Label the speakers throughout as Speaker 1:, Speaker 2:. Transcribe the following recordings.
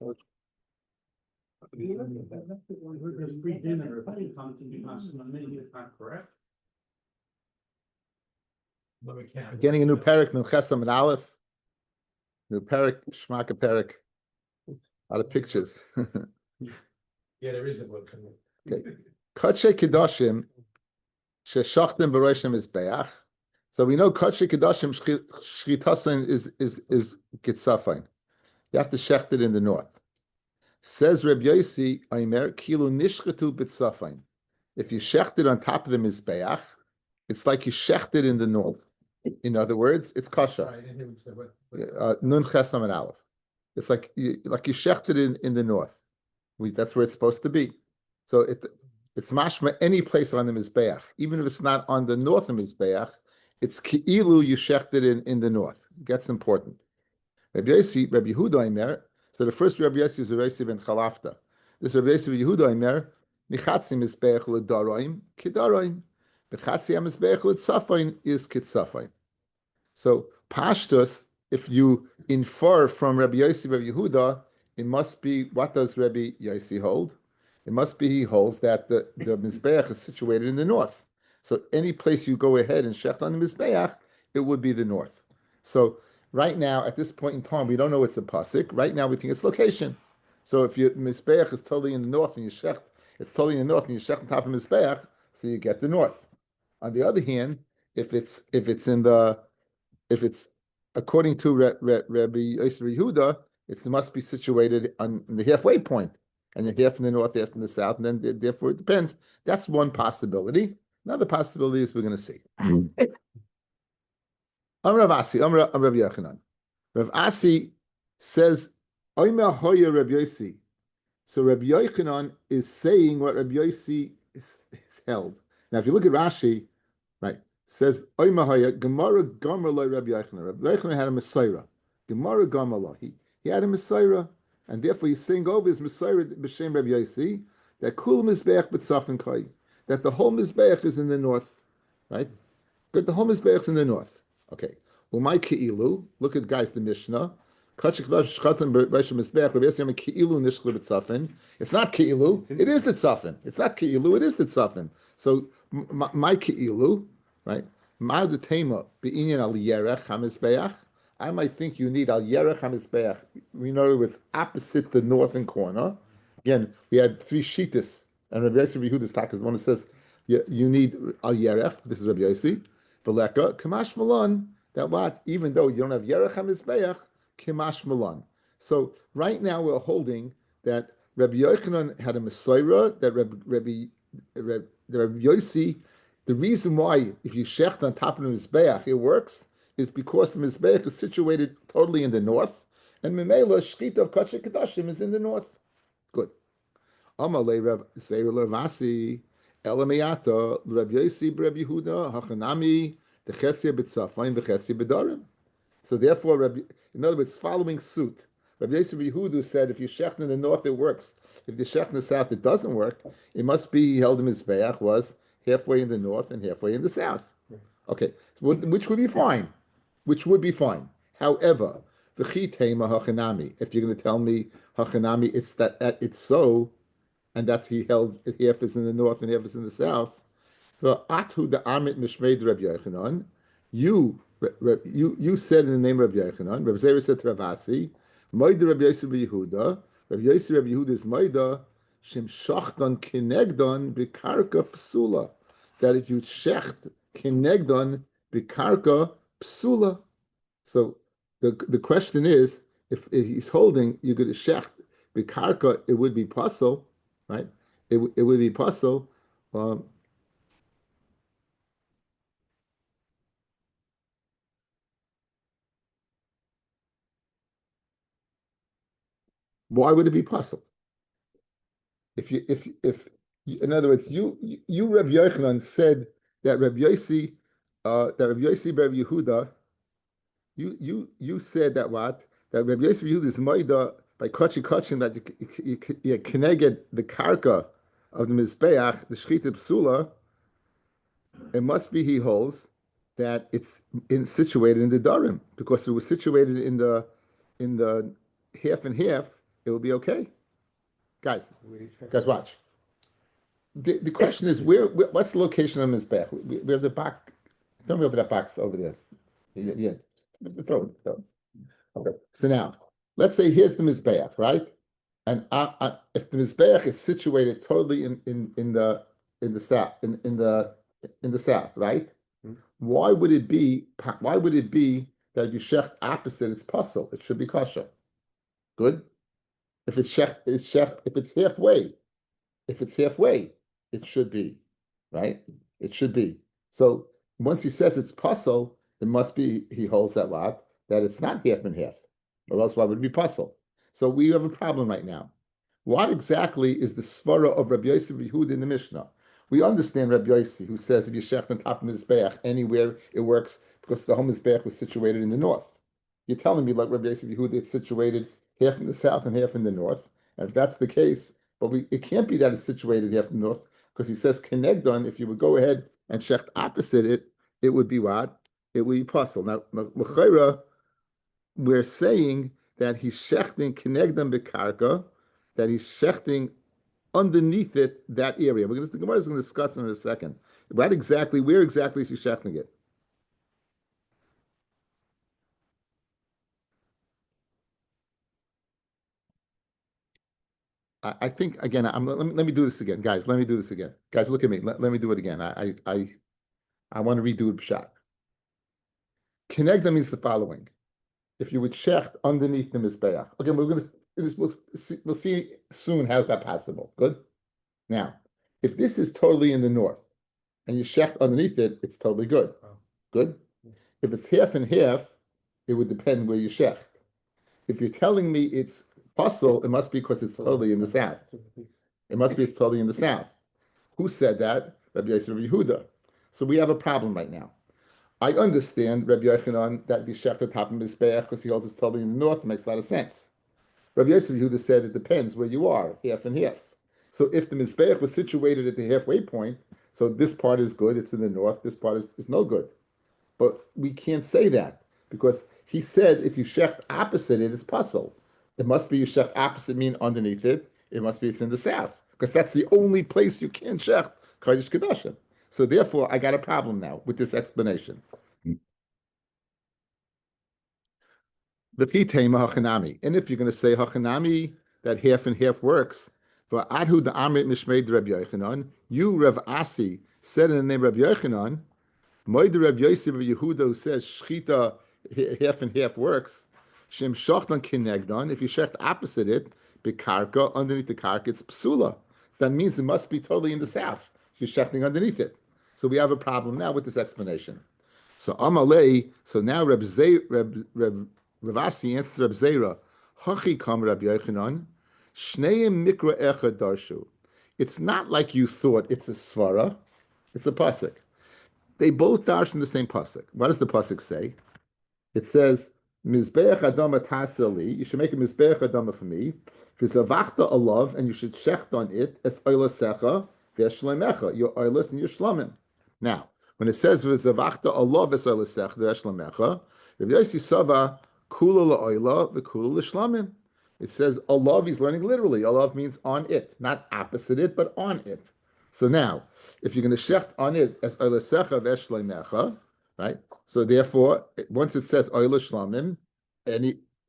Speaker 1: There's free dinner if you come to the hospital, maybe it's not correct. But we can't.
Speaker 2: Getting a new parak, new chesam and aleph. New parak, shmaka parak. A lot of pictures.
Speaker 1: Yeah, there is a book.
Speaker 2: Okay. Katshe Kedoshim, Sheshachtim Beroshim is Beach. So we know Katshe Kedoshim Shchitasin is Gitzafin. You have to shecht it in the north. Says Rabbi Yossi, Aimer Kilu Nishchatu B'Tzafin. If you shecht it on top of the Mizbeach, it's like you shecht it in the north. In other words, it's kosher. Nun Chesam and Aleph. It's like you shecht it in the north. That's where it's supposed to be. So it's mashma any place on the Mizbeach, even if it's not on the north of Mizbeach, it's ki'ilu you shecht it in the north. That's important. Rabbi Yossi, Rabbi Yehuda Aimer. So the first Rabbi Yossi was Rabbi Yossi ben Chalafta. This Rabbi Yossi ben Yehuda Aimer, Michatzi Mizbeach l'daroim kidaroim, Michatzi Mizbeach l'tzafain is kitzafain. So Pashtus, if you infer from Rabbi Yossi, Rabbi Yehuda, it must be, what does Rabbi Yossi hold? It must be he holds that the Mizbeach is situated in the north. So any place you go ahead and shecht on the Mizbeach, it would be the north. So right now, at this point in time, we don't know it's a pasuk. Right now, we think it's location. So if your Mizbeach is totally in the north and you shecht, it's totally in the north and you shecht on top of Mizbeach, so you get the north. On the other hand, if it's according to Rabbi Yossi Yehuda, it must be situated on the halfway point, and you're half in the north, half in the south, and then therefore it depends. That's one possibility. Another possibility is we're going to see. Rav Asi, Rav Yochanan. Rav Asi says, Omer Hoya Rabbi Yossi. So Rabbi Yochanan is saying what Rabbi Yossi is held. Now, if you look at Rashi, right, says Omer Hoya Gemara Gomer Lo Rabbi Yochanan. Rabbi Yochanan had a Messiah. Gemara Gomer Lo. He had a Messiah, and therefore he's saying over his Messiah b'shem Rabbi Yossi that Kul Mizbeach b'Tzafin Kai, that the whole Mizbeach is in the north, right? But the whole Mizbeach is in the north. Okay. Well, my Ki'ilu, look at guys the Mishnah. It's not Ki'ilu, it is the Tzafin. It's not Ki'ilu, it is the Tzafin. So my Ki'ilu, right? I might think you need al yerech hamizbeach. We know it's opposite the northern corner. Again, we had three shittas, and Rabbi Yossi Yehuda's talk is the one that says you need al yerech. This is Rabbi Yossi. V'leka kamash malon. That what? Even though you don't have yerech hamizbeach, kamash malon. So right now we're holding that Rabbi Yochanan had a Messiah, that Rabbi Yossi. The reason why if you shecht on top of the mizbeach it works is because the Mizbeach is situated totally in the north, and Mimela, Shchita of Katshe Kedashim is in the north. Good. Amalei Rav Seir Levasi, Elamiyata, Rav Yossi, Rav Yehuda, Hachanami, the Chetzia B'Tzafayim, the Chetzia B'Darim. So therefore, in other words, following suit, Rav Yossi Yehuda said if you shecht in the north, it works. If you shecht in the south, it doesn't work. It must be he held the Mizbeach was halfway in the north and halfway in the south. Okay, which would be fine. Which would be fine. However, the chitema hachanami. If you're going to tell me hachanami, it's that it's so, and that's he held half is in the north and half is in the south. The atu the amit mishmeid Rabbi Yochanan. You said in the name of Rabbi Yochanan. Rabbi Zera said to Rav Asi, Moida Rabbi Yossi Yehuda. Rabbi Yossi Rabbi Yehuda is Moida shem shachdan kinegdon bikarka psula. That if you shecht kinegdon bikarka psula. So the question is, if he's holding, you could shecht bikarka, it would be puzzle, right? It would be puzzle. Why would it be puzzle? If in other words, you Rabbi Yochanan said that Rabbi Yossi, Rabbi Yehuda. You said that what? That Rabbi Yossi Yehuda is Maida by kachim that you connected the karka of the Mizbeach, the Shchita Psula. It must be he holds that it's situated in the Darim because it was situated in the half and half. it would be okay. Guys, watch. The question is, what's the location of the Mizbech? We have the box. Tell me over that box over there. Yeah. Throw it. Okay. So now, let's say here's the Mizbeach, right? And if the Mizbeach is situated totally in the south, in the south, right? Why would it be that if you shecht opposite, it's puzzle? It should be kosher. Good. If it's halfway, it should be, right? It should be. So once he says it's puzzle, it must be, he holds that lot, that it's not half and half, or else why would it be puzzle? So we have a problem right now. What exactly is the svara of Rabbi Yosef Yehuda in the Mishnah? We understand Rabbi Yosef, who says if you shecht on top of Mizbeach, anywhere it works because the whole Mizbeach was situated in the north. You're telling me, like Rabbi Yosef Yehuda, it's situated half in the south and half in the north. And if that's the case, but it can't be that it's situated half in the north, because he says Kenegdon, if you would go ahead and shecht opposite it, it would be what? It would be puzzle. Now, L'chaira, we're saying that he's shechting Kenegdon bekarka, that he's shechting underneath it, that area. The Gemara is going to discuss in a second. Where exactly is he shechting it? I think again. Let me do this again, guys. Let me do this again, guys. Look at me. Let me do it again. I want to redo it. Pshat. Kenegda means the following: if you would shecht underneath the mizbeach. Again, we'll see soon how's that possible. Good. Now, if this is totally in the north and you shecht underneath it, it's totally good. Good. If it's half and half, it would depend where you shecht. If you're telling me it's puzzle, it must be because it's totally in the south. It must be it's totally in the south. Who said that? Rabbi Yosef Yehuda. So we have a problem right now. I understand Rabbi Yochanan that we shecht the top of Mizbeach because he holds it's totally in the north. It makes a lot of sense. Rabbi Yosef Yehuda said it depends where you are, half and half. So if the Mizbeach was situated at the halfway point, so this part is good, it's in the north, this part is no good. But we can't say that because he said if you shecht opposite it, it's puzzle. It must be you shecht opposite mean underneath it. It must be it's in the south because that's the only place you can shecht Kodesh Kedashim. So therefore, I got a problem now with this explanation. The Pitema Hachanami. And if you're going to say Hachanami, that half and half works, for Adhu the Amrit Mishmei Rabbi Yochanan, you Rav Asi said in the name of Rabbi Yochanan, Moed Rav Yosef of Yehuda who says Shchita half and half works. Shem Shochtan Kinegdan, if you shecht opposite it, Bekarka, underneath the karka, it's Psula. That means it must be totally in the south. You're shechting underneath it. So we have a problem now with this explanation. So Amalei, so now Rav Asi answers Rav Zera, Hachi kam Rabbi Yochanan, Shneim Mikra Echad Darshu. It's not like you thought it's a svara, it's a pasuk. They both darshan the same pasuk. What does the pasuk say? It says, Mizbeach Adama Taseli, you should make a Mizbeach Adama for me. V'zavachta alav, and you should shecht on it, es oilasecha, v'eshlemecha, your oilas and your shlamim. Now, when it says v'zavachta alav es oilasecha, v'eshlemecha, Rabbi Yossi Sava, kula la'oila, v'kula l'shlamim. It says alav, he's learning literally. Alav means on it, not opposite it, but on it. So now, if you're going to shecht on it, es oilasecha, v'eshlemecha, right? So therefore, once it says oila shlamim,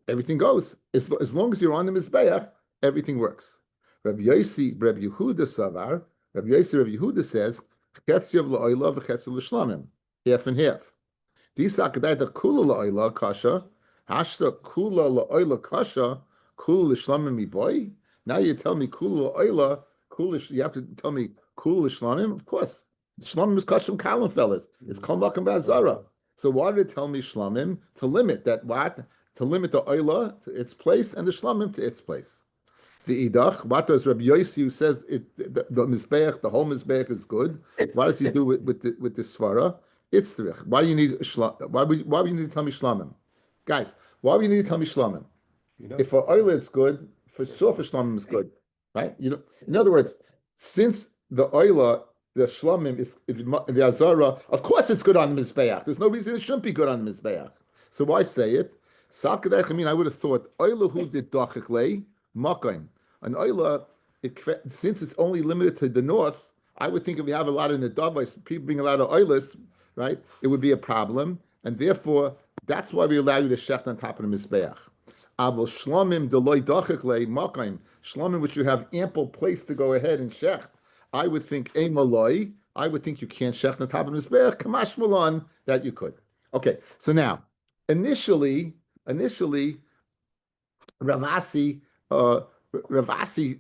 Speaker 2: everything goes. As long as you're on the mizbeach, everything works. Rabbi Yossi, Rabbi Yehuda Savar, Rabbi Yossi, Rabbi Yehuda says, chetziav la'oila v'chetziav l'shlamim, half and half. Disa k'dayta kula la'oila kasha, hashta kula la'oila kasha, kula l'shlamim miboy. Now you tell me kula la'oila, you have to tell me kula l'shlamim, of course. Shlamim is kashim kalim, fellas. It's kol makom ba'azara. So why did it tell me shlamim? To limit that what? To limit the oila to its place and the shlamim to its place. The idach, what does Rabbi Yossi, who says the mizbeach, the whole mizbeach is good? What does he do with this svara? It's tzrich. Why do you need why do you need to tell me shlamim? Guys, why do you need to tell me shlamim? If for oila it's good, for sure for shlamim is good. Right? In other words, since the oila, the shlamim is the azara. Of course, it's good on the mizbeach. There's no reason it shouldn't be good on the mizbeach. So why say it? I mean, I would have thought oilahu did dachiklei Makaim. An oila, since it's only limited to the north, I would think if we have a lot in the Davos, people bring a lot of oilas, right? It would be a problem, and therefore that's why we allow you to shecht on top of the mizbeach. Avol shlomim deloy dachik le makaim, shlomim which you have ample place to go ahead and shecht. I would think emaloi. I would think you can't shecht on top of the mizbeach. Kamash mulan that you could. Okay, so now initially, Ravasi, Ravasi,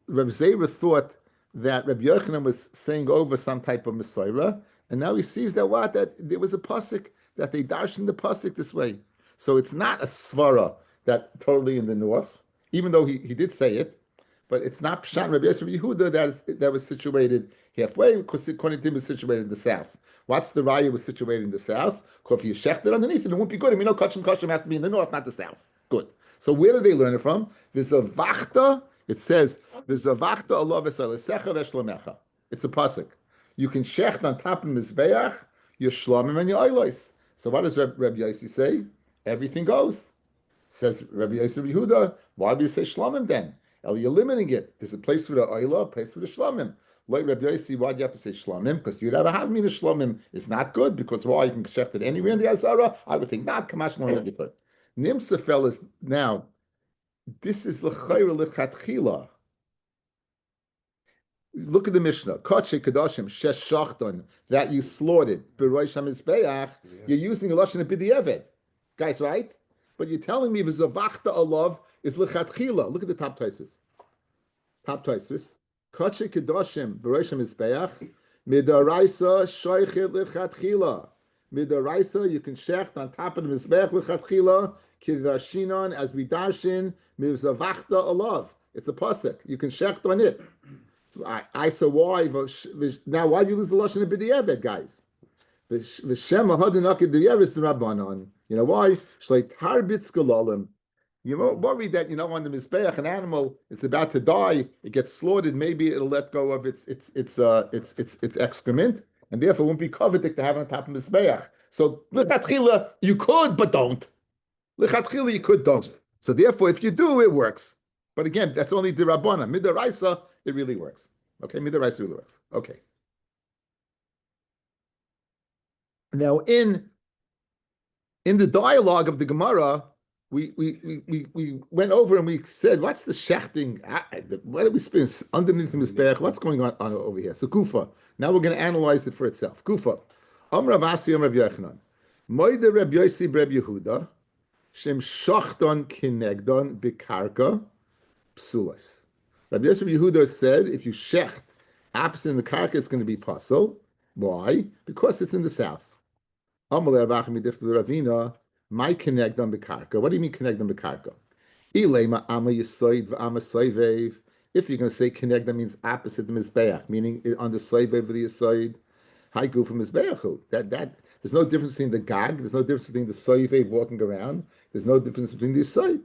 Speaker 2: Rav Zera thought that Rabbi Yochanan was saying over some type of Messiah, and now he sees that there was a pasuk that they darshan the pasuk this way. So it's not a svara that totally in the north, even though he did say it, but it's not Pshat Rabbi Yehuda that was situated halfway, because according to him, was situated in the south. What's the raya was situated in the south? Because if you shecht it underneath, it won't be good. I mean, kachim have to be in the north, not the south. Good. So where do they learn it from? V'zavachta. It says v'zavachta Allah v'salesecha v'shlomecha. It's a pasuk. You can shecht on top of mizbeach your shlomim and your oilos. So what does Rabbi Yossi say? Everything goes. Says Rabbi Yossi Yehuda. Why do you say shlomim then? You're limiting it. There's a place for the oila, a place for the shlomim. Like Rabbi Yossi, why do you have to say shlomim? Because you'd have a havmina shlomim is not good, because why? You can shecht it anywhere in the Azara. I would think not. Kamash more than you put. Nimsa fellas, now, this is l'chayra l'chatchila. Look at the Mishnah. Kodshe kadoshim shesh shachton, that you slaughtered b'roish hamizbeach. You're using a lashon b'di'eved, guys, right? But you're telling me v'zavachta alav is l'chatchila. Look at the top taisus. Kodshe kadoshim b'roish hamizbeach midaraisa shoichet l'chatchila. Midaraisa, you can shecht on top of the mizbeach l'chatchila kidarshinon as we darshin mivzavachta alav. It's a pasuk. You can shecht on it. I saw why. Now, why do you lose the lashon of b'di'eved, guys? V'shem ahadinakid b'di'eved is the rabbanon. You know why? Shleit harbitz galalim. You're worried that on the mizbeach, an animal is about to die. It gets slaughtered. Maybe it'll let go of its excrement, and therefore won't be coveted to have it on top of mizbeach. So lichatchila you could, but don't. Lichatchila you could, don't. So therefore, if you do, it works. But again, that's only the Rabbana. Midaraisa, it really works. Okay, Midaraisa really works. Okay. Now, in the dialogue of the Gemara, we went over and we said, what's the shechting? What did we spend underneath the Mizbeach? What's going on over here? So Kufa. Now we're going to analyze it for itself. Kufa. Rav Asi, Rav Yochanan. Moide Reb Yossi Reb Yehuda, Shem Shachton Kinegdon Bikarka Psulas. Rabbi Yosef Yehuda said, if you shecht opposite in the karka, it's going to be pasul. Why? Because it's in the south. Amalei Avachim Yidif Ravina, my Kinegdon Bikarka. What do you mean Kinegdon Bikarka? Ilema Ama Yisoid V'Ama Soivev. If you're going to say Kinegdon means opposite the Mizbeach, meaning on the Soivev of the Yisoid, Hai Gu from Mizbeachu. That there's no difference between the Gag, there's no difference between the Soivev walking around, there's no difference between the Yisoid.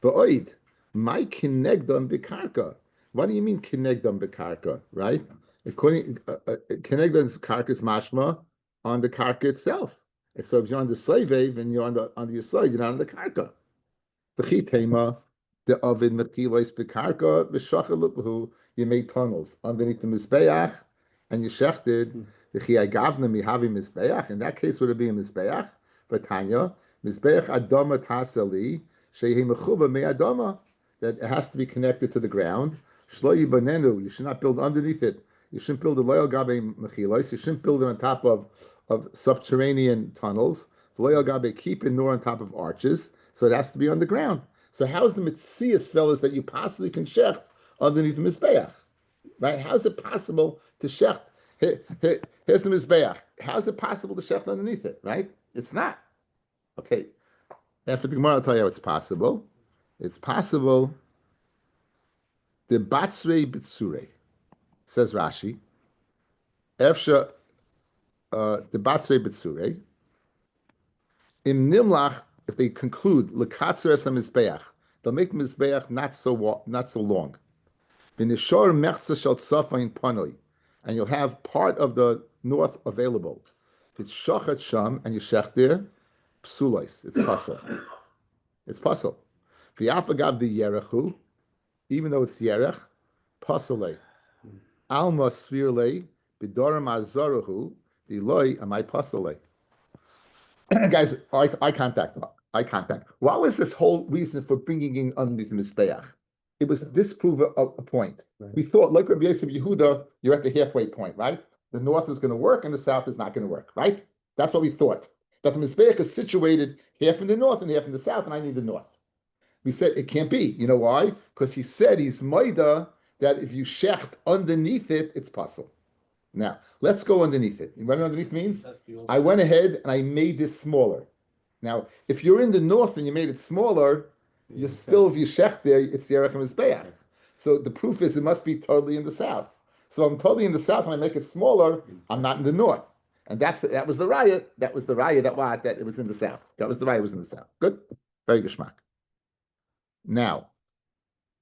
Speaker 2: V'Oid. My kinegdon bekarka. What do you mean kinegdon bekarka? Right? According kinegdon's karka is mashma on the karka itself. And so if you're on the soivev and you're on your side, you're not on the karka. V'chitema the ovid mekilois bekarka v'shachaluphu. You made tunnels underneath the mizbeach and you shechted v'chiagavna mihavi mizbeach. In that case, would it be a mizbeach? But Tanya mizbeach adama taseli shehi mechuba me adama. That it has to be connected to the ground. Shlo yibanenu, you should not build underneath it. You shouldn't build a loyal gabe mechilos. You shouldn't build it on top of subterranean tunnels. Loyal gabe, keep it nor on top of arches. So it has to be on the ground. So how is the mitzias, fellas, that you possibly can shecht underneath the mizbeach? Right? How is it possible to shecht? Here's the mizbeach. How is it possible to shecht underneath it? Right? It's not. Okay. After the Gemara, I'll tell you how it's possible. It's possible. The batzrei b'tzurei, says Rashi. Efsha the batzrei b'tzurei. In nimlach, if they conclude lekatzeres hamizbeach, they'll make the mizbeach not so long. V'nishor mechza shel tzafayin panoi, and you'll have part of the north available. If it's shachat sham and you shech there, psulois, it's pasul. It's pasul. V'yafagav the yerechu, even though it's yerech, pasale. Alma svirle bidoram azaruhu diloi amai pasale. Guys, eye contact. Eye contact. What was this whole reason for bringing in underneath the mizbeach? It was disprove a point. Right. We thought, like Rabbi Yosef Yehuda, you're at the halfway point, right? The north is going to work and the south is not going to work, right? That's what we thought. That the mizbeach is situated half in the north and half in the south, and I need the north. We said it can't be. You know why? Because he said he's maida that if you shecht underneath it, it's possible. Now, let's go underneath it. You know what underneath means? I went ahead and I made this smaller. Now, if you're in the north and you made it smaller, you're still, if you shech there, it's Yerech Mizbeach. So the proof is it must be totally in the south. So I'm totally in the south and I make it smaller, I'm not in the north. And that was the riot. That was the riot that it was in the south. That was the riot, it was in the south. Good? Very geschmack. Now,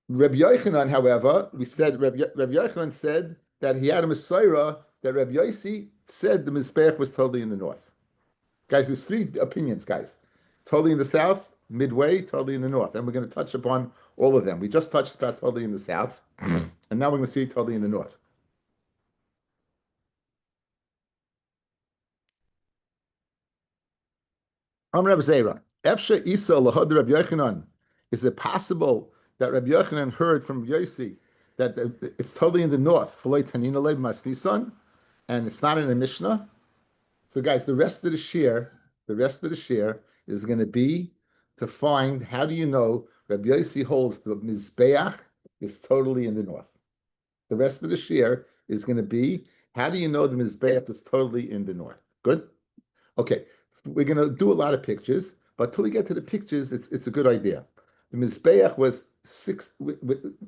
Speaker 2: Rabbi Yochanan, however, we said Rabbi Yochanan said that he had a Messiah that Rabbi Yossi said the Mizbeach was totally in the north. Guys, there's three opinions, guys. Totally in the south, midway, totally in the north. And we're going to touch upon all of them. We just touched about totally in the south, and now we're going to see totally in the north. Rabbi Zera, Efshe Isa lahad Rabbi Yochanan. Is it possible that Rabbi Yochanan heard from Yossi that it's totally in the north, and it's not in the Mishnah? So, guys, the rest of the share is going to be to find how do you know Rabbi Yossi holds the Mizbeach is totally in the north. The rest of the share is going to be how do you know the Mizbeach is totally in the north? Good? Okay, we're going to do a lot of pictures, but till we get to the pictures, it's a good idea. The Mizbeach was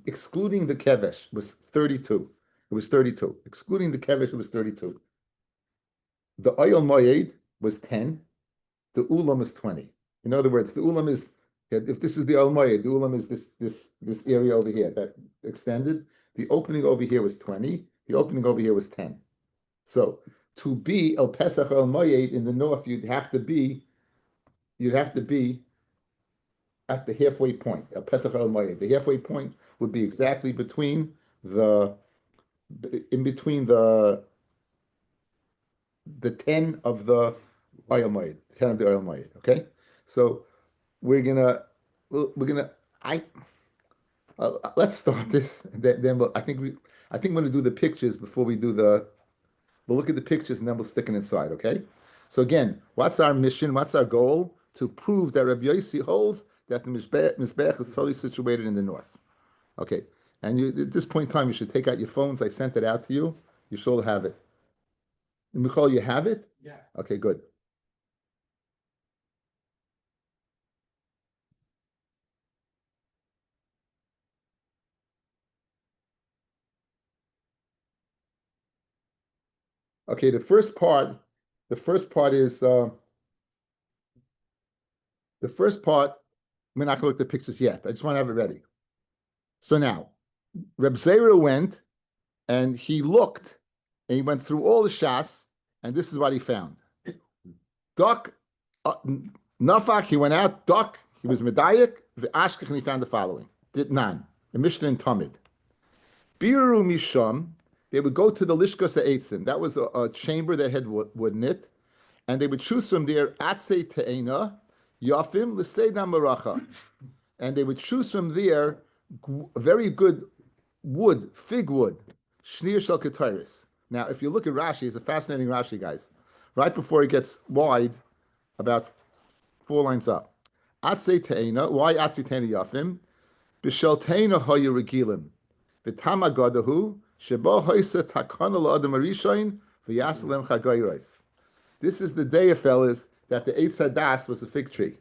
Speaker 2: excluding the Kevesh, was 32. It was 32. Excluding the Kevesh, it was 32. The Oyel Moed was 10. The Ulam is 20. In other words, the Ulam is, if this is the Oyel Moed, the Ulam is this area over here that extended. The opening over here was 20. The opening over here was 10. So to be El Pesach El Moed in the north, you'd have to be at the halfway point. El Pesach El Moed. The halfway point would be exactly in between the 10 of the oil moed, 10 of the oil moed. Okay, so let's start this. Then I think we're going to do the pictures before we do we'll look at the pictures and then we'll stick it inside. Okay, so again, what's our mission? What's our goal? To prove that Rabbi Yossi holds that the Mizbeach is totally situated in the north. Okay, and at this point in time, you should take out your phones. I sent it out to you. You should all have it. Michal, you have it?
Speaker 1: Yeah.
Speaker 2: Okay, good. Okay, the first part is we're not going to look at the pictures yet. I just want to have it ready. So now, Reb Zera went and he looked and he went through all the shots, and this is what he found. Duck, Nafak, he went out, duck, he was Medayik, the Ashkech, and he found the following. Ditnan, the Mishnah in Tamid. Biru Misham, they would go to the Lishkos Eitzim. That was a chamber that had wood in it, and they would choose from there Atzei Te'ena, Yafim, L'Seida Maracha. And they would choose from there very good wood, fig wood, Shnir Shel Ketairis. Now, if you look at Rashi, it's a fascinating Rashi, guys. Right before it gets wide, about 4 lines up. Atzei Te'ena, why Atzei Te'ena Yafim? B'shel Te'ena Hoya Regilim. V'tama Godahu, Shebo Hoysa Takana La'adam Arishain, V'yasalem Chagoyros. This is the day, fellas, that the Eitz Hadas was a fig tree.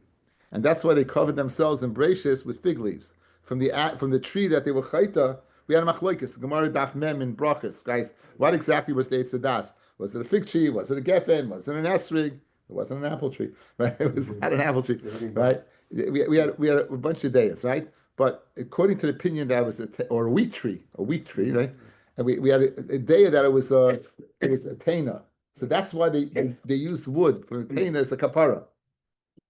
Speaker 2: And that's why they covered themselves in bracious with fig leaves. From the tree that they were chayta, we had a machloikis, Gemara Daf Mem in Brachas. Guys, what exactly was the Eitz Hadas? Was it a fig tree? Was it a geffen? Was it an esrig? It wasn't an apple tree, right? It was not an apple tree, right? We had a bunch of days, right? But according to the opinion that it was a wheat tree, right? And we had a day that it was a taina. So that's why they used wood for taina as a kapara.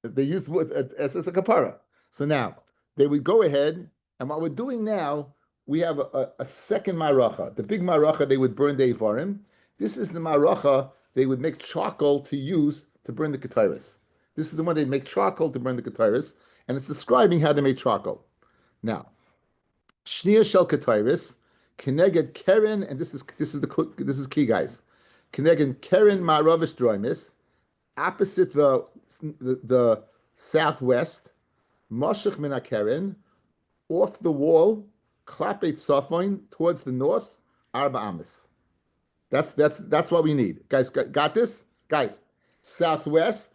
Speaker 2: They used wood as a kapara. So now they would go ahead, and what we're doing now, we have a second maracha. The big maracha, they would burn the Ivarim. This is the maracha they would make charcoal to use to burn the Ketairis. This is the one they make charcoal to burn the Ketairis, and it's describing how they make charcoal. Now, Shnia Shel Ketairis, Keneged Keren, and this is key, guys. Keneged Keren Ma'aravish Droimis, opposite the southwest, Moshech Min HaKeren, off the wall, Klapet Safoin, towards the north, Arba Amis. That's what we need. Guys, got this? Guys, southwest,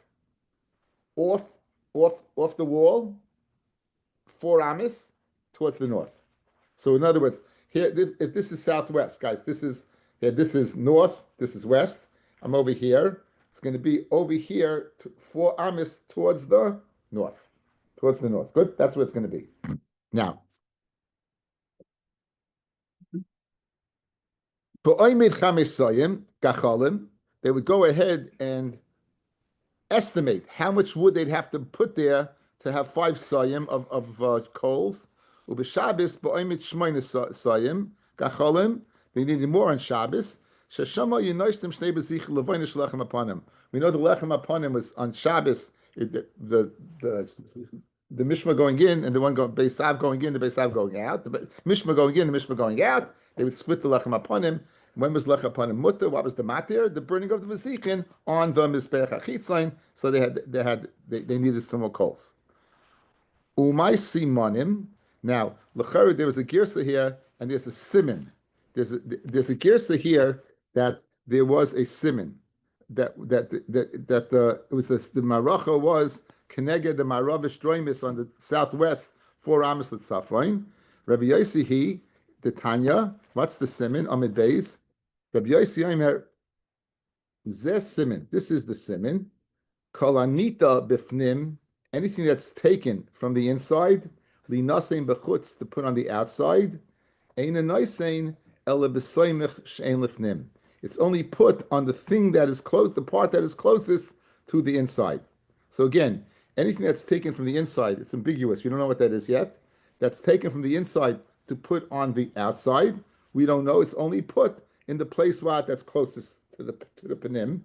Speaker 2: off the wall, 4 Amis, towards the north. So in other words, here, if this is southwest, guys, this is north, this is west. I'm over here. It's going to be over here, 4 Amis towards the north. Towards the north. Good? That's what it's going to be. Now, they would go ahead and estimate how much wood they'd have to put there to have 5 sayim of coals. They needed more on Shabbos. We know the lechem upon was on Shabbos. The Mishma going in and the one going Beisav going in, the Beisav going out. The Mishma going in, the Mishma going out. They would split the lechem upon him. When was lechem upon him mutter? What was the matir? The burning of the Vazichin on the Mizbeach HaChitzon. So they needed some more coals. Umay Simonim. Now, l'chara, there was a girsa here, and there's a siman. There's a girsa here that there was a siman that it was the maracha was keneged the maravish droimis on the southwest 4 Amos L'Tzafrain. Rabbi Yossi the Tanya. What's the siman? Amid Beis. Rabbi Yossi Aimer zeh siman. This is the siman. Kol anita bifnim. Anything that's taken from the inside, linasein bechutz, to put on the outside. Ein anoisein ela b'soymich she'ein lifnim. It's only put on the thing that is close, the part that is closest to the inside. So again, anything that's taken from the inside, it's ambiguous. We don't know what that is yet. That's taken from the inside to put on the outside. We don't know. It's only put in the place that's closest to the panim.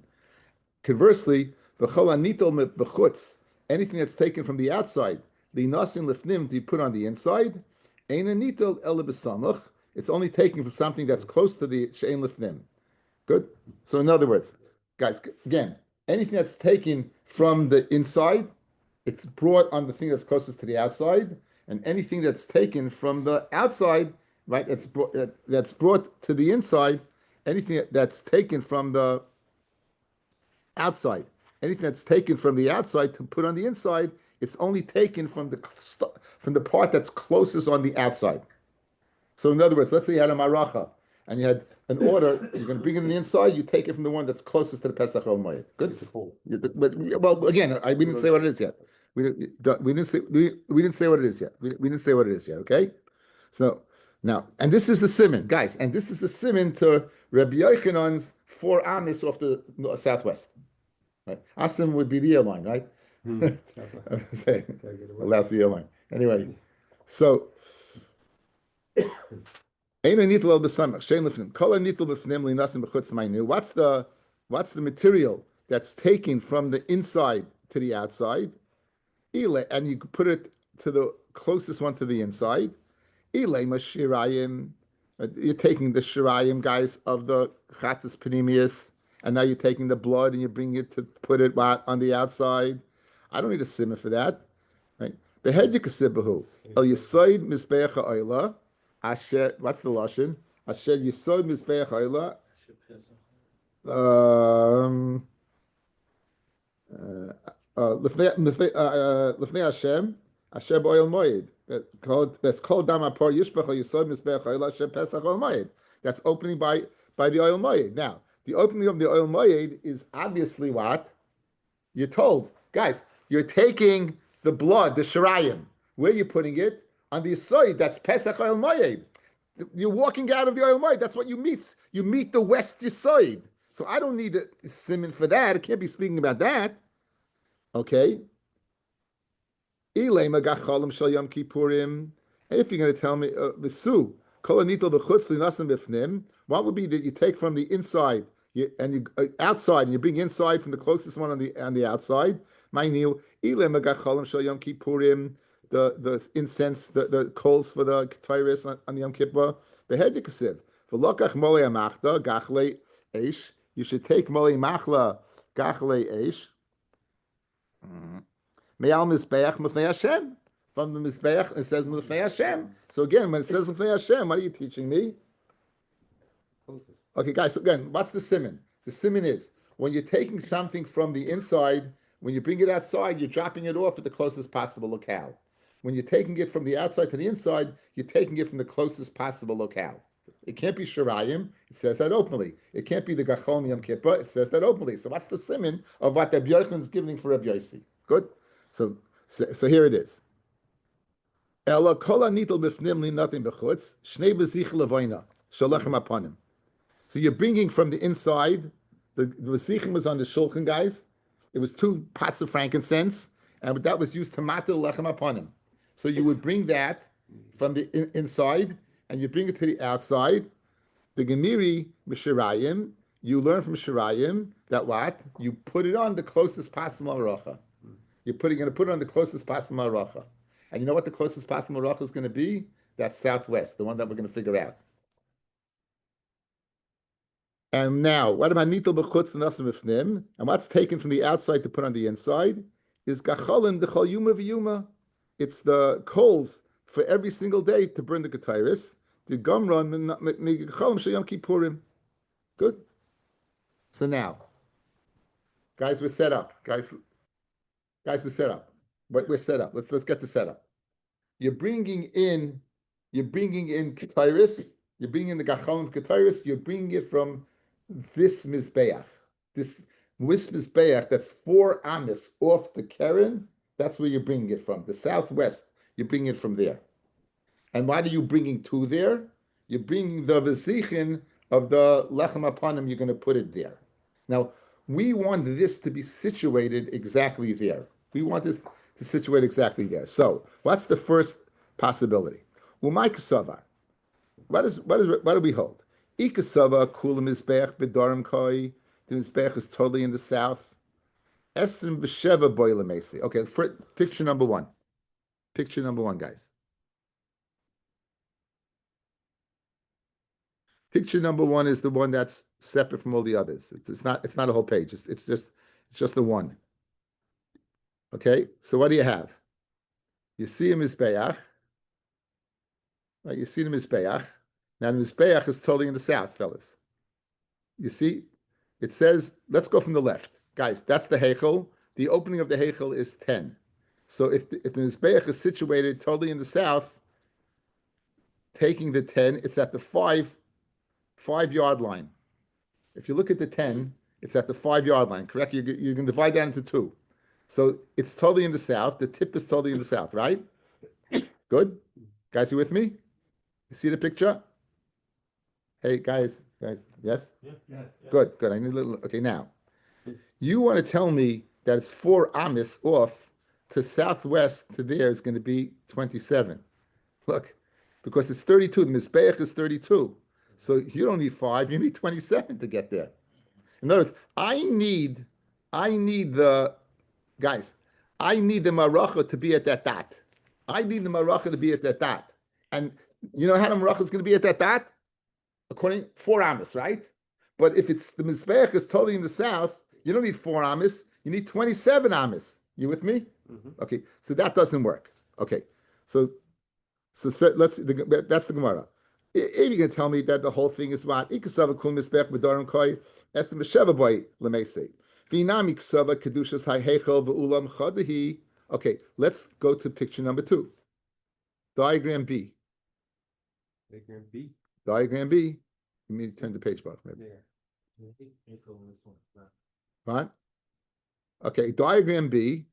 Speaker 2: Conversely, v'chol anitol bechutz, anything that's taken from the outside, linasin lifnim, to be put on the inside, ein anitol ela b'samach. It's only taken from something that's close to the she'ein lifnim. Good. So in other words, guys, again, anything that's taken from the inside, it's brought on the thing that's closest to the outside, and anything that's taken from the outside, right, that's brought to the inside. Anything that's taken from the outside, anything that's taken from the outside to put on the inside, it's only taken from the part that's closest on the outside. So in other words, let's say you had a maracha and you had an order, you're going to bring it on the inside, you take it from the one that's closest to the Pesach or Moed. Good. But well, again, we didn't say what it is yet. We didn't say what it is yet. We didn't say what it is yet. Okay. So now, and this is the siman, guys, and this is the siman to Rabbi Yochanan's 4 Amis off the southwest. Right. Asim would be the airline, right? I'm saying, allows the airline. Anyway, so. What's the material that's taken from the inside to the outside? And you put it to the closest one to the inside. You're taking the shirayim, guys, of the chatas panemius, and now you're taking the blood and you bring it to put it on the outside. I don't need a simmer for that. Right? El Yisoid Mizbeach Ha'olah. Asher, what's the lashon? Asher Yisod Mizbeach Ha'olah. Lefnei Hashem, Asher B'Oil Moed. That's called Dam Apor Yishbach Yisod Mizbeach Ha'olah Asher Pesach Oil Moed. That's opening by the oil moed. Now, the opening of the oil moed is obviously what you're told, guys. You're taking the blood, the shirayim. Where are you putting it? On the side, that's Pesach oil moed. You're walking out of the oil moed. That's what you meet. You meet the west side. So I don't need a siman for that. I can't be speaking about that. Okay. Ilay magacholim shel Yom Kippurim. If you're going to tell me, Visu, kol anitel b'chutz linasim b'fnim, what would be that you take from the inside and you outside, and you bring inside from the closest one on the outside? Ma'inu ilay magacholim shel Yom Kippurim, the incense, the coals for the Ketairis on Yom Kippur. Behed yikasiv v'lokach molei amachta gachlei eish. You should take molei machla gachlei eish. Me'al Mizbeach Mufnei Hashem. From the Mizbeach, it says Mufnei Hashem. So again, when it says Mufnei Hashem, what are you teaching me? Okay, guys, so again, what's the siman? The siman is, when you're taking something from the inside, when you bring it outside, you're dropping it off at the closest possible locale. When you're taking it from the outside to the inside, you're taking it from the closest possible locale. It can't be Shirayim, it says that openly. It can't be the Gachon Yom Kippur, it says that openly. So what's the siman of what Rabbi Yochanan is giving for Rabbi Yossi? Good? So here it is. Ela kol anitel b'fnim li nothing b'chutz shnei b'zich levoina shalachem aponim. So you're bringing from the inside. The b'zichim was on the shulchan, guys. It was 2 pots of frankincense, and that was used to matir lechem aponim. So you would bring that from the inside, and you bring it to the outside. The gemiri b'shirayim. You learn from shirayim that what you put it on the closest possible aracha. You're going to put it on the closest possible aracha. And you know what the closest possible aracha is going to be? That's southwest, the one that we're going to figure out. And now, what about nitel b'chutz nasim b'fnim? And what's taken from the outside to put on the inside is gacholin dechol yuma v'yuma. It's the coals for every single day to burn the ketairis. The gomron megacholim sheyom kippurim. Good. So now, guys, we're set up. Guys, we're set up. We're set up. Let's get the setup. You're bringing in ketairis. You're bringing in the gachalim ketairis. You're bringing it from this mizbeach. This mizbeach that's 4 amis off the keren. That's where you're bringing it from. The southwest. You're bringing it from there. And why are you bringing 2 there? You're bringing the v'zichin of the lechem aponim. You're going to put it there. Now we want this to be situated exactly there. We want this to situate exactly there. So, what's the first possibility? Umay kasava. What do we hold? Ikasava kula mizbeach bedarim koi. The mizbeach is totally in the south. Esrim v'sheva boile mesi. Okay, picture number 1. Picture number 1, guys. Picture number 1 is the one that's separate from all the others. It's not a whole page. It's just the one. Okay, so what do you have? You see a mizbeach. Right, you see the mizbeach. Now the mizbeach is totally in the south, fellas. You see, it says, let's go from the left. Guys, that's the heichel. The opening of the heichel is 10. So if the mizbeach is situated totally in the south, taking the 10, it's at the 5-yard line. If you look at the 10, it's at the 5-yard line, correct? You can divide that into 2. So it's totally in the south. The tip is totally in the south, right? Good? Guys, you with me? You see the picture? Hey, guys, yes?
Speaker 1: Yes.
Speaker 2: Good. I need a little, okay, now. You want to tell me that it's 4 amis off to southwest to there is going to be 27. Look, because it's 32. The mizbeach is 32. So you don't need 5, you need 27 to get there. In other words, I need the maracha to be at that dot. I need the maracha to be at that dot. And you know how the maracha is going to be at that dot? According 4 amis, right? But if it's the mizbeach is totally in the south, you don't need 4 amis, you need 27 amis. You with me? Mm-hmm. Okay, so that doesn't work. Okay, so that's the Gemara. If you can tell me that the whole thing is what ikasava kul mizbeach b'darim koi esem b'sheva boy lemesei v'inami kasava kedushas ha'hechel v'ulam chadahi. Okay, let's go to picture number 2. Diagram B. Diagram B. You need to turn the page back, maybe. Right? Okay, diagram B.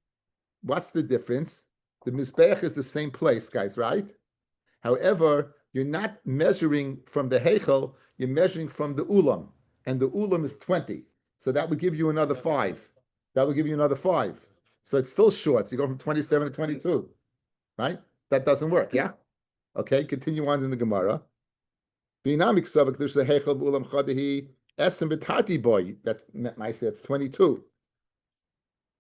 Speaker 2: What's the difference? The mizbeach is the same place, guys, right? However, you're not measuring from the heichel, you're measuring from the ulam. And the ulam is 20. So that would give you another 5. So it's still short. So you go from 27 to 22, right? That doesn't work, yeah? Okay, continue on in the Gemara. That's 22.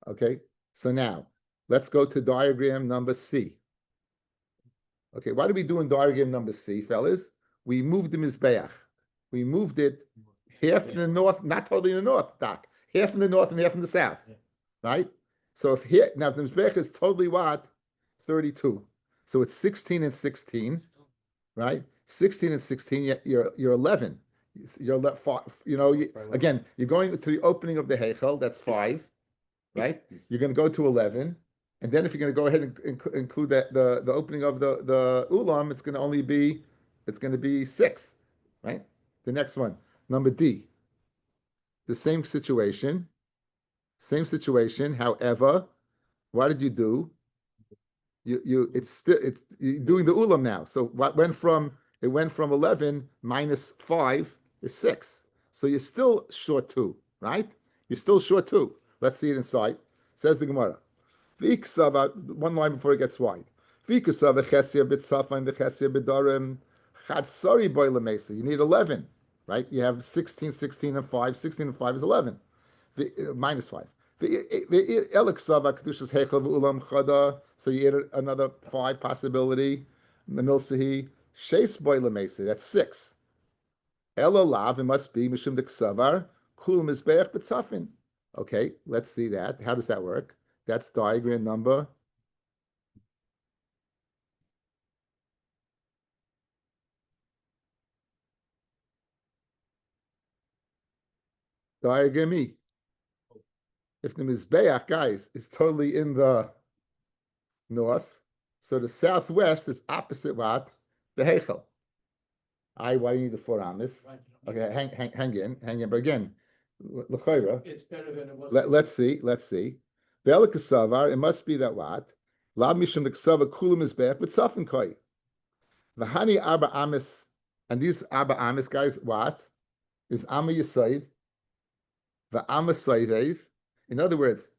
Speaker 2: Okay, so now let's go to diagram number C. Okay, why do we do in diagram number C, fellas? We moved the Mizbeach. We moved it half in the north, not totally in the north, Doc. Half in the north and half in the south, right? So if here, now the Mizbeach is totally what? 32. So it's 16 and 16, right? 16 and 16, you're 11. You're again, you're going to the opening of the Heichel, that's 5, right? You're going to go to 11. And then if you're going to go ahead and include that the opening of the ulam, it's going to be 6, right? The next one, number D. The same situation. However, what did you do? You're doing the ulam now. So what went from 11 minus 5 is 6. So you're still short 2, right? You're still short 2. Let's see it inside. Says the Gemara. One line before it gets wide. You need 11, right? You have 16, 16, and 5. 16 and 5 is 11. Minus 5. So you add another 5 possibility. That's 6. Elalav, it must be Mishum de Ksavar, Kul Mizbeach B'Tzafin. Okay, let's see that. How does that work? That's diagram number. Diagram E. If the Mizbeach, guys, is totally in the north, so the southwest is opposite what? The Heichel. Why do you need the 4 amis? Okay, hang in. But again,
Speaker 1: It's better than it was.
Speaker 2: Let's see. It must be that what? Lab mishum the kulam is back, but safin koi. V'hani arba amis, and these arba amis guys, what? Is amma yisaid, v'amma saivev. In other words,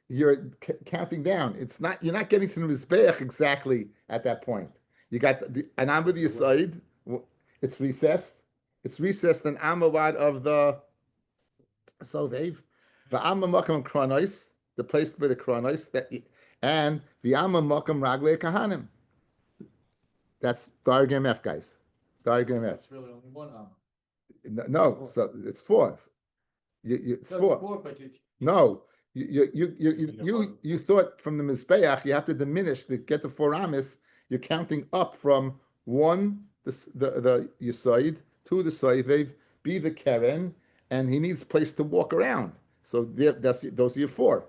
Speaker 2: you're counting down. You're not getting to the mizbeach exactly at that point. You got an amma yisaid. It's recessed. It's recessed an amma wad of the salvev. V'amma makam kronos, the place where the kronos and v'amma makam ragle kahanim. That's diagram F, guys. Diagram F.
Speaker 1: It's really only one arm.
Speaker 2: No, so it's 4. It's 4.
Speaker 1: But
Speaker 2: No, you thought from the mizbeach you have to diminish to get the 4 amis. You're counting up from 1 the yisaid, 2 the soivev, be the keren, and he needs a place to walk around. So those are your 4.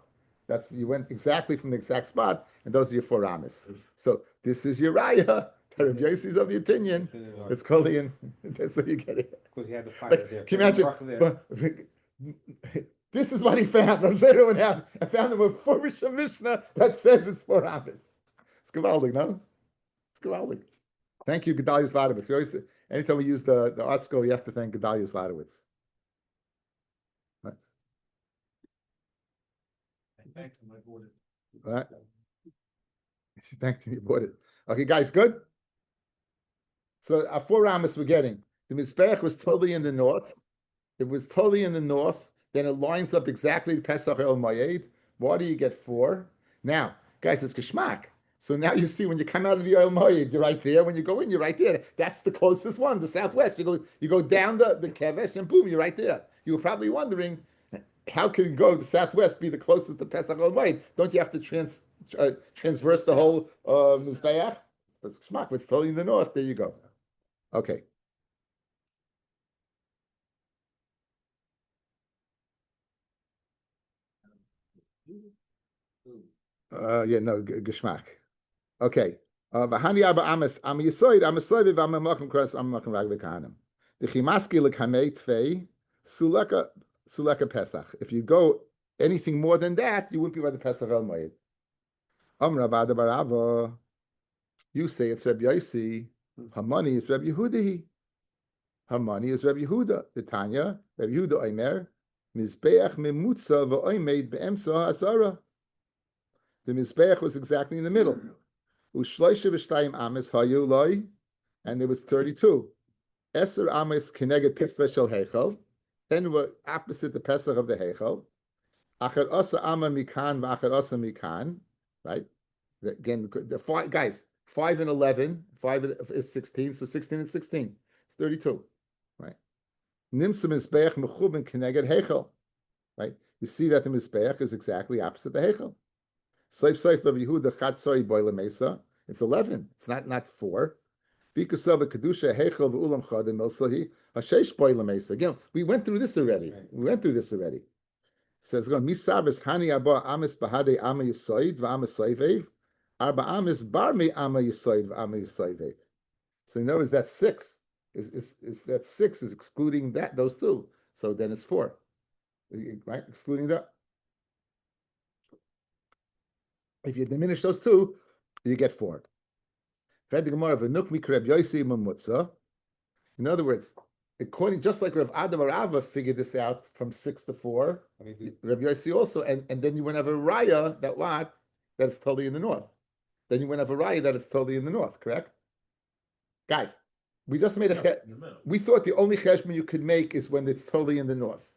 Speaker 2: You went exactly from the exact spot, and those are your 4 amis. So this is your raya. Rabbi Yossi is of the opinion. It's called the. That's what you get it.
Speaker 3: Because he had the fire there.
Speaker 2: Can you imagine? But this is what he found. I found him a Furish Mishnah that says it's 4 amis. It's gewaldig, no? It's gewaldig. Thank you, Gedalia Zlatowitz. Anytime we use the art school, you have to thank Gedalia Zlatowitz.
Speaker 1: thank him, I bought it.
Speaker 2: All right. Thank you, you bought it. Okay, guys, good? So our 4 amas we're getting. The Mizbeach was totally in the north. It was totally in the north. Then it lines up exactly to Pesach El Mayed. Why do you get 4? Now, guys, it's Geschmack. So now you see when you come out of the El Mayed, you're right there. When you go in, you're right there. That's the closest one, the southwest. You go down the Kevesh and boom, you're right there. You were probably wondering, how can the southwest be the closest to Pesach El Mayed? Don't you have to transverse the whole Mizbeach? It's Geschmack. It's totally in the north. There you go. Okay. Geschmack. Okay. V'hani arba amas am yisoid am yisoid v'am makom kras am makom ragve kahanim. The chimaski lekamei tvei suleka pesach. If you go anything more than that, you wouldn't be by the Pesach El Moed. Ravad barava. You say it's Rabbi Yossi. Hamani is Rabbi Yehuda. Hamani is Rabbi Yehuda. The Tanya, Rabbi Yehuda Omer, Mizbeach memutza v'oimed be'emsa hasara. The Mizbeach was exactly in the middle. Ushloisha v'shtayim ames hayu loy, and there was 32. Eser ames keneged pisveh shel heichal. 10 were opposite the Pesach of the heichal. Acher asa ama mikan v'acher asa mikan. Right? Again, the five guys, 5 and 11. 5 is 16, so 16 and 16. It's 32. Right? Nimsa Mizbeach mechuven keneged heichal. Right? You see that the Mizbeach is exactly opposite the heichal. Seif Rabbi Yehuda Chatzori Boile Mesa. It's 11. It's not 4. Because of kedusha heichal v'ulam chadim milsahi hashesh Boile Mesa. Again, we went through this already. It says, "Misabes hani abba amis bahade ama yisoid v'ama soivev, arba amis barmi ama yisoid v'ama yisoivev." So in other words, that 6 is that 6 is excluding those two. So then it's 4, right? Excluding that. If you diminish those two, you get 4. In other words, according just like Rav Adam or Rava figured this out from 6 to 4, Rabbi Yossi also, and then you went have a raya that's totally in the north. Then you went have a raya that it's totally in the north, correct? Guys, we just made we thought the only cheshbon you could make is when it's totally in the north.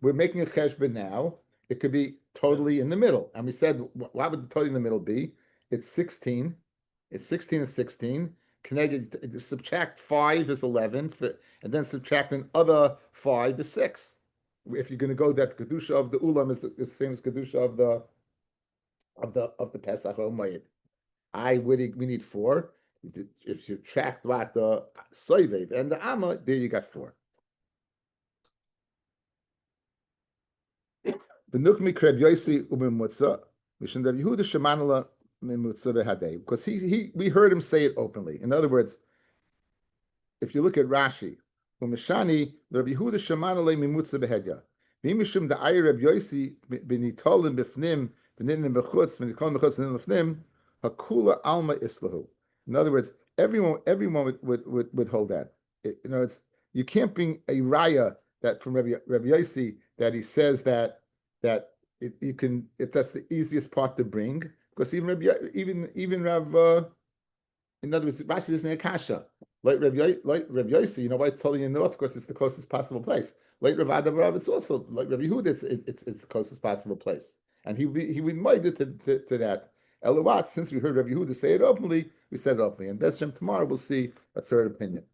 Speaker 2: We're making a cheshbon now. It could be totally in the middle. And we said, what would the totally in the middle be? It's 16. It's 16 and 16. Connected, subtract 5 is 11, and then subtract another 5 is 6. If you're going to go that kedusha of the ulam is the same as kedusha of the Pesach or Moed. We need 4. If you subtract what the soivev and the amma, there you got 4. Because we heard him say it openly. In other words, if you look at Rashi, Umeshani, Rabbi Yehuda Shemanale Mimutza Behedya. Mimishum the Ayr Rabbi Yossi Benitolim Bifnim, Beninim Bechutz, Benikolim Bechutz, Beninim Bifnim, Hakula Alma Islahu. In other words, everyone would hold that. You can't bring a raya that from Rabbi Yossi that he says that that's the easiest part to bring, because even Rav in other words, Rashi isn't a kasha. Like Rabbi Yossi, why it's totally in the north? Of course, it's the closest possible place. Like Rav Adam Rav, it's also like Rabbi Yehuda, it's the closest possible place, and he would made it to that. Elawat, since we heard Rabbi Yehuda say it openly, we said it openly. And Best Shem tomorrow we'll see a third opinion.